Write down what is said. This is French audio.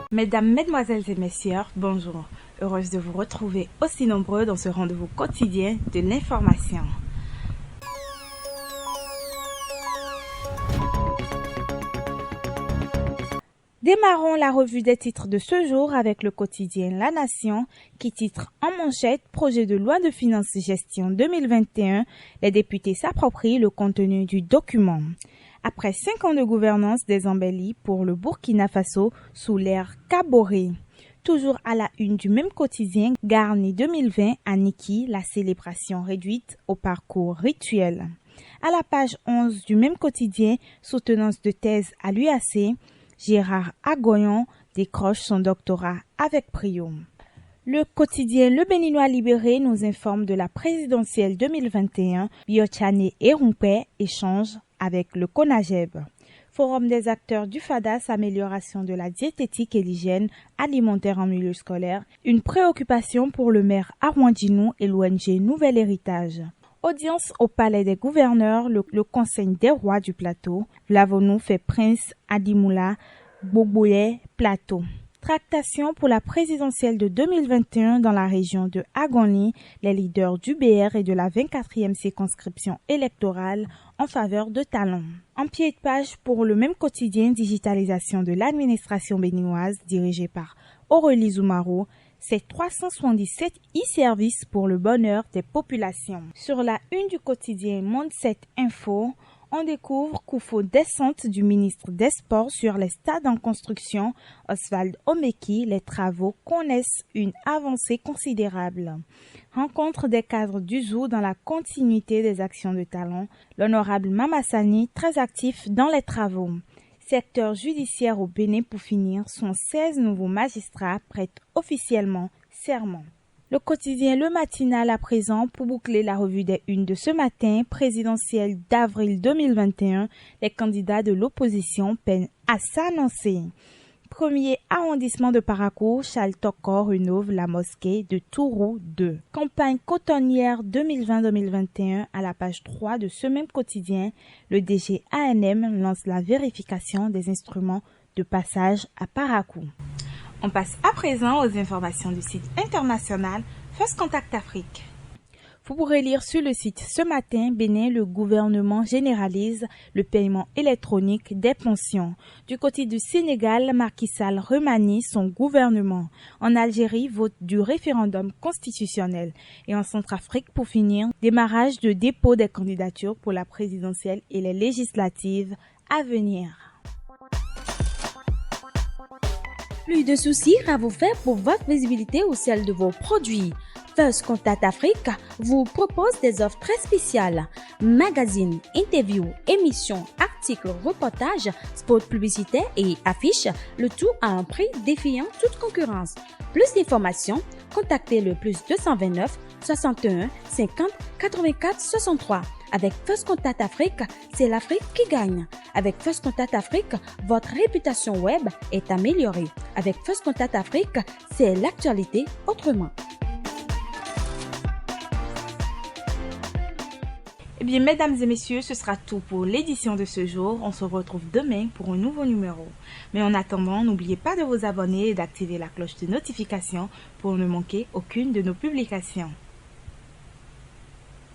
Mesdames, Mesdemoiselles et Messieurs, bonjour. Heureuse de vous retrouver aussi nombreux dans ce rendez-vous quotidien de l'information. Démarrons la revue des titres de ce jour avec le quotidien La Nation qui titre en manchette « Projet de loi de finances gestion 2021 ». Les députés s'approprient le contenu du document. Après 5 ans de gouvernance des embellis pour le Burkina Faso sous l'ère Kaboré. Toujours à la une du même quotidien, Garni 2020 à Niki, la célébration réduite au parcours rituel. À la page 11 du même quotidien, soutenance de thèse à l'UAC, Gérard Agoyon décroche son doctorat avec brio. Le quotidien Le Béninois libéré nous informe de la présidentielle 2021. Biochane et Rumpé échangent avec le CONAGEB. Forum des acteurs du FADAS, amélioration de la diététique et l'hygiène alimentaire en milieu scolaire. Une préoccupation pour le maire Arwandjinou et l'ONG Nouvel Héritage. Audience au palais des gouverneurs, le conseil des rois du plateau. L'avons-nous fait prince Adimoula Boboye Plateau. Tractation pour la présidentielle de 2021 dans la région de Agoni, les leaders du BR et de la 24e circonscription électorale en faveur de Talon. En pied de page pour le même quotidien, digitalisation de l'administration béninoise dirigée par Aurélie Zoumaro, c'est 377 e-services pour le bonheur des populations. Sur la une du quotidien Monde 7 Info, on découvre coup faux descente du ministre des Sports sur les stades en construction. Oswald Omeki, les travaux connaissent une avancée considérable. Rencontre des cadres du zoo dans la continuité des actions de Talon. L'honorable Mamassani, très actif dans les travaux. Secteur judiciaire au Bénin pour finir, sont 16 nouveaux magistrats prêtent officiellement serment. Le quotidien Le Matinal à présent pour boucler la revue des unes de ce matin, présidentielle d'avril 2021, les candidats de l'opposition peinent à s'annoncer. Premier arrondissement de Parakou, Charles Tokor rénove la mosquée de Tourou 2. Campagne cotonnière 2020-2021 à la page 3 de ce même quotidien, le DG ANM lance la vérification des instruments de passage à Parakou. On passe à présent aux informations du site international First Contact Afrique. Vous pourrez lire sur le site ce matin, Bénin, le gouvernement généralise le paiement électronique des pensions. Du côté du Sénégal, Macky Sall remanie son gouvernement. En Algérie, vote du référendum constitutionnel. Et en Centrafrique, pour finir, démarrage de dépôt des candidatures pour la présidentielle et les législatives à venir. Plus de soucis à vous faire pour votre visibilité ou celle de vos produits. First Contact Afrique vous propose des offres très spéciales. Magazines, interviews, émissions, articles, reportages, spots publicitaires et affiches, le tout à un prix défiant toute concurrence. Plus d'informations, contactez le plus 229 61 50 84 63. Avec First Contact Afrique, c'est l'Afrique qui gagne. Avec First Contact Afrique, votre réputation web est améliorée. Avec First Contact Afrique, c'est l'actualité autrement. Eh bien, mesdames et messieurs, ce sera tout pour l'édition de ce jour. On se retrouve demain pour un nouveau numéro. Mais en attendant, n'oubliez pas de vous abonner et d'activer la cloche de notification pour ne manquer aucune de nos publications.